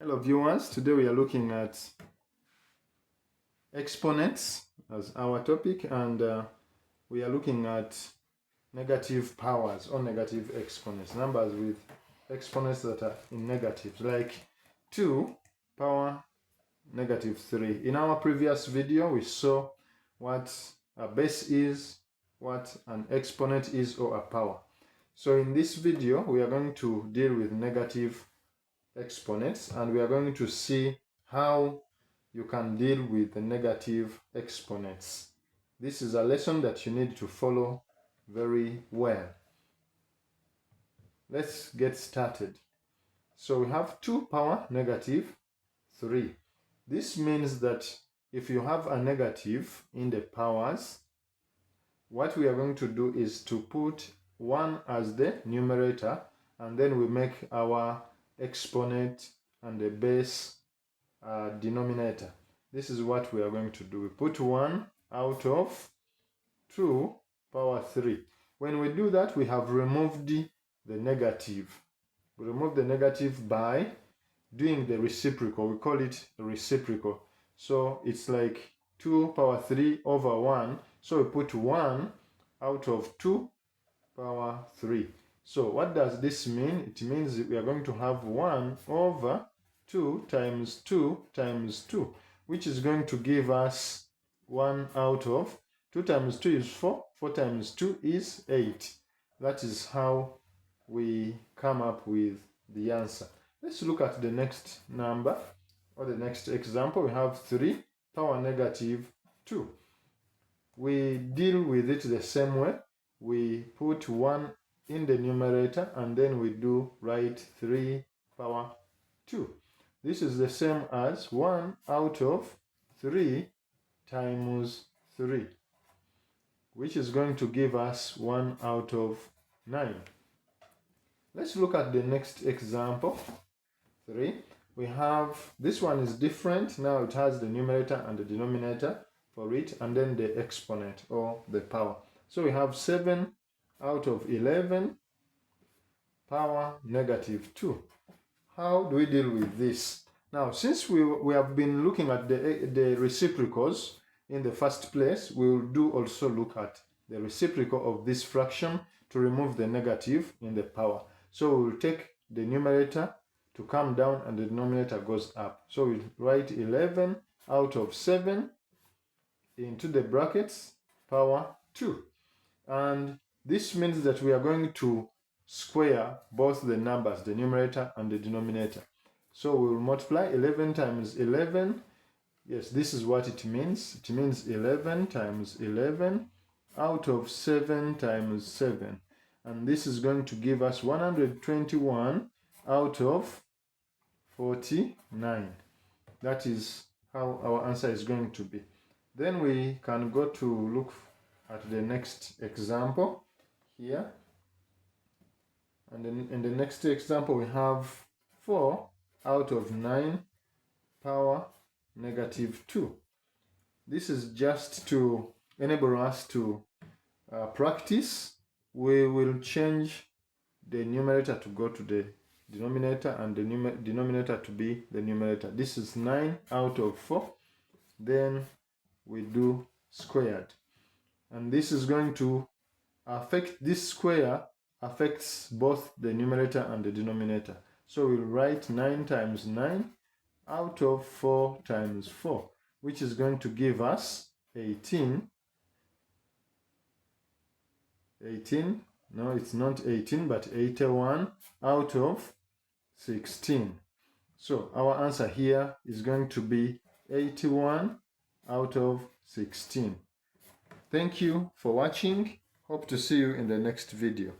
Hello viewers, today we are looking at exponents as our topic, and we are looking at negative powers or negative exponents, numbers with exponents that are in negatives, like 2 power negative 3. In our previous video we saw what a base is, what an exponent is, or a power. So in this video we are going to deal with negative exponents, and we are going to see how you can deal with the negative exponents. This is a lesson that you need to follow very well. Let's get started. So we have 2 power negative 3. This means that if you have a negative in the powers, what we are going to do is to put 1 as the numerator, and then we make our exponent and the base denominator. This is what we are going to do. We put 1 out of 2 power 3. When we do that, we have removed the negative. We remove the negative by doing the reciprocal. We call it reciprocal. So it's like 2 power 3 over 1. So we put 1 out of 2 power 3. So what does this mean? It means we are going to have 1 over 2 times 2 times 2, which is going to give us 1 out of 2 times 2 is 4, 4 times 2 is 8. That is how we come up with the answer. Let's look at the next number, or the next example. We have 3 power negative 2. We deal with it the same way. We put 1 in the numerator, and then we do write 3 power 2. This is the same as 1 out of 3 times 3, which is going to give us 1 out of 9. Let's look at the next example. 3. We have, this one is different. Now it has the numerator and the denominator for it, and then the exponent or the power. So we have 7 out of 11 power negative 2. How do we deal with this? Now, since we have been looking at the reciprocals in the first place, we will do also look at the reciprocal of this fraction to remove the negative in the power. So we will take the numerator to come down and the denominator goes up. So we write 11 out of 7 into the brackets power 2. And this means that we are going to square both the numbers, the numerator and the denominator. So we will multiply 11 times 11. Yes, this is what it means. It means 11 times 11 out of 7 times 7. And this is going to give us 121 out of 49. That is how our answer is going to be. Then we can go to look at the next example here. And then in the next example, we have 4 out of 9 power negative 2. This is just to enable us to practice. We will change the numerator to go to the denominator, and the denominator to be the numerator. This is 9 out of 4. Then we do squared. And this is going to affect, this square affects both the numerator and the denominator. So we'll write 9 times 9 out of 4 times 4, which is going to give us 18. No, it's not 18, but 81 out of 16. So our answer here is going to be 81 out of 16. Thank you for watching. Hope to see you in the next video.